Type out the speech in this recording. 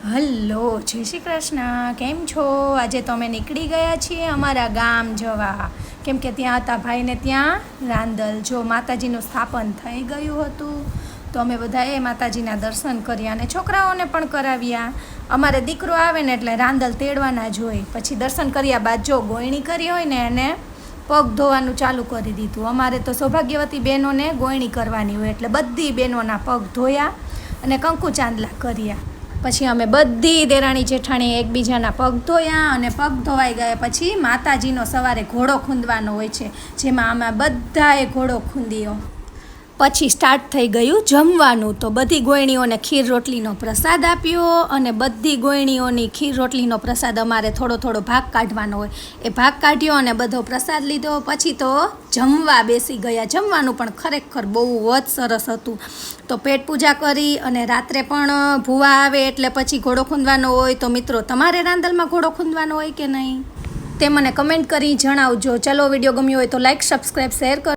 Hello, જય શ્રી કૃષ્ણ. કેમ છો? આજે તો અમે નીકળી ગયા છીએ અમારા ગામ જવા, કેમ કે ત્યાં હતા ભાઈને ત્યાં રાંદલ. જો માતાજીનું સ્થાપન થઈ ગયું હતું તો અમે બધાએ માતાજીના દર્શન કર્યા અને છોકરાઓને પણ કરાવ્યા. અમારે દીકરો આવે ને એટલે રાંદલ તેડવાના જ હોય. પછી દર્શન કર્યા બાદ જો ગોયણી કરી હોય ને એને પગ ધોવાનું ચાલુ કરી દીધું. અમારે તો સૌભાગ્યવતી બહેનોને ગોયણી કરવાની હોય એટલે બધી બહેનોના પગ ધોયા અને કંકુ ચાંદલા કર્યા. પછી અમે બધી દેરાણી જેઠાણી એકબીજાના પગ ધોયા અને પગ ધોવાઈ ગયા પછી માતાજીનો સવારે ઘોડો ખૂંદવાનો હોય છે, જેમાં અમે બધાએ ઘોડો ખૂંદ્યો. પછી સ્ટાર્ટ થઈ ગયું જમવાનું. તો બધી ગોયણીઓને ખીર રોટલીનો પ્રસાદ આપ્યો અને બધી ગોયણીઓની ખીર રોટલીનો પ્રસાદ અમારે થોડો થોડો ભાગ કાઢવાનો હોય. એ ભાગ કાઢ્યો અને બધો પ્રસાદ લીધો. પછી તો જમવા બેસી ગયા. જમવાનું પણ ખરેખર બહુ જ સરસ હતું. તો પેટ પૂજા કરી અને રાત્રે પણ ભૂવા આવે એટલે પછી ઘોડો ખૂંદવાનો હોય. તો મિત્રો, તમારે રાંદલમાં ઘોડો ખૂંદવાનો હોય કે નહીં તે મને કમેન્ટ કરી જણાવજો. ચલો, વિડીયો ગમ્યો હોય તો લાઈક, સબસ્ક્રાઈબ, શેર કરો.